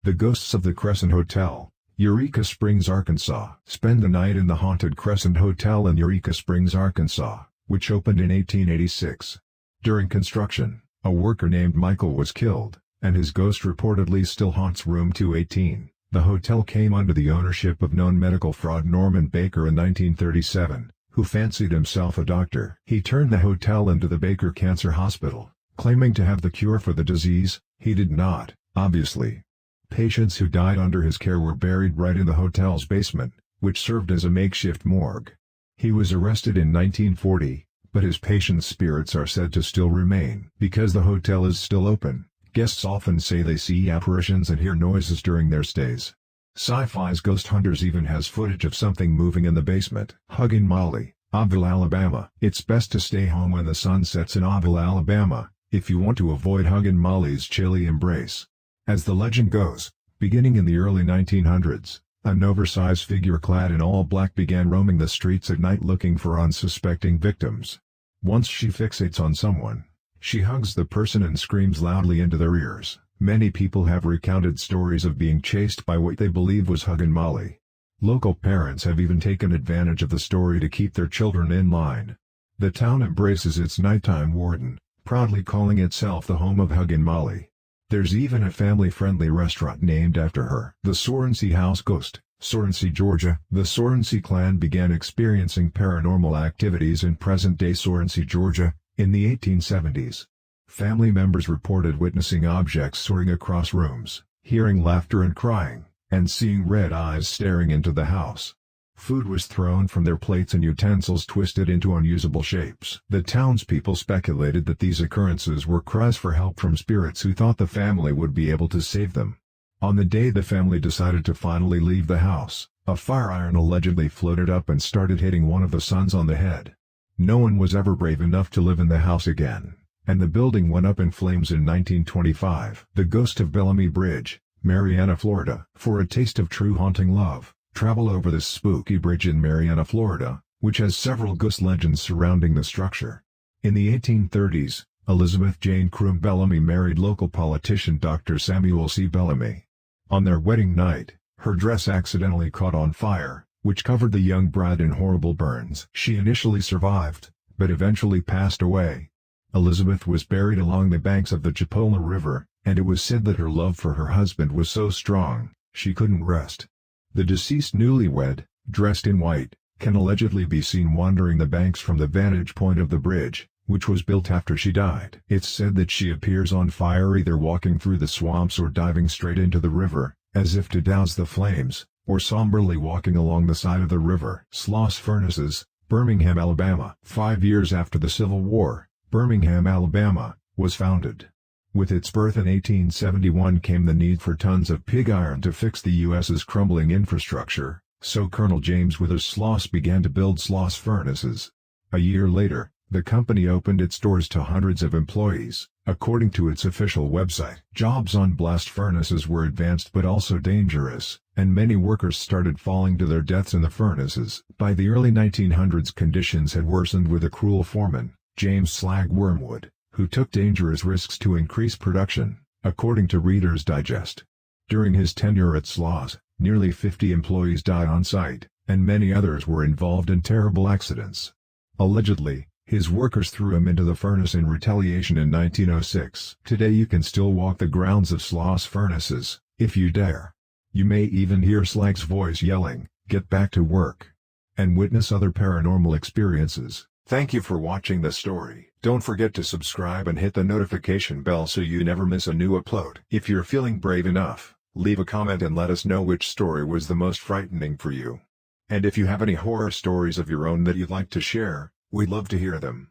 The Ghosts of the Crescent Hotel, Eureka Springs, Arkansas. Spend the night in the haunted Crescent Hotel in Eureka Springs, Arkansas, which opened in 1886. During construction, a worker named Michael was killed, and his ghost reportedly still haunts room 218. The hotel came under the ownership of known medical fraud Norman Baker in 1937, who fancied himself a doctor. He turned the hotel into the Baker Cancer Hospital, claiming to have the cure for the disease. He did not, obviously. Patients who died under his care were buried right in the hotel's basement, which served as a makeshift morgue. He was arrested in 1940, but his patients' spirits are said to still remain. Because the hotel is still open, guests often say they see apparitions and hear noises during their stays. Sci-Fi's Ghost Hunters even has footage of something moving in the basement. Huggin' Molly, Abdul, Alabama. It's best to stay home when the sun sets in Abdul, Alabama, if you want to avoid Huggin' Molly's chilly embrace. As the legend goes, beginning in the early 1900s, an oversized figure clad in all black began roaming the streets at night looking for unsuspecting victims. Once she fixates on someone, she hugs the person and screams loudly into their ears. Many people have recounted stories of being chased by what they believe was Huggin' Molly. Local parents have even taken advantage of the story to keep their children in line. The town embraces its nighttime warden, proudly calling itself the home of Huggin' Molly. There's even a family-friendly restaurant named after her. The Soren House Ghost, Soren, Georgia. The Soren clan began experiencing paranormal activities in present-day Soren, Georgia, in the 1870s. Family members reported witnessing objects soaring across rooms, hearing laughter and crying, and seeing red eyes staring into the house. Food was thrown from their plates and utensils twisted into unusable shapes. The townspeople speculated that these occurrences were cries for help from spirits who thought the family would be able to save them. On the day the family decided to finally leave the house, a fire iron allegedly floated up and started hitting one of the sons on the head. No one was ever brave enough to live in the house again, and the building went up in flames in 1925. The Ghost of Bellamy Bridge, Marianna, Florida. For a taste of true haunting love, travel over this spooky bridge in Marianna, Florida, which has several ghost legends surrounding the structure. In the 1830s, Elizabeth Jane Croom Bellamy married local politician Dr. Samuel C. Bellamy. On their wedding night, her dress accidentally caught on fire, which covered the young bride in horrible burns. She initially survived, but eventually passed away. Elizabeth was buried along the banks of the Chipola River, and it was said that her love for her husband was so strong, she couldn't rest. The deceased newlywed, dressed in white, can allegedly be seen wandering the banks from the vantage point of the bridge, which was built after she died. It's said that she appears on fire either walking through the swamps or diving straight into the river, as if to douse the flames, or somberly walking along the side of the river. Sloss Furnaces, Birmingham, Alabama. 5 years after the Civil War, Birmingham, Alabama, was founded. With its birth in 1871 came the need for tons of pig iron to fix the U.S.'s crumbling infrastructure, so Colonel James Withers Sloss began to build Sloss Furnaces. A year later, the company opened its doors to hundreds of employees. According to its official website, jobs on blast furnaces were advanced but also dangerous, and many workers started falling to their deaths in the furnaces. By the early 1900s, conditions had worsened with a cruel foreman, James Slag Wormwood, who took dangerous risks to increase production, according to Reader's Digest. During his tenure at Sloss, nearly 50 employees died on site, and many others were involved in terrible accidents. Allegedly, his workers threw him into the furnace in retaliation in 1906. Today you can still walk the grounds of Sloss Furnaces, if you dare. You may even hear Slag's voice yelling, "Get back to work," and witness other paranormal experiences. Thank you for watching the story. Don't forget to subscribe and hit the notification bell so you never miss a new upload. If you're feeling brave enough, leave a comment and let us know which story was the most frightening for you. And if you have any horror stories of your own that you'd like to share, we'd love to hear them.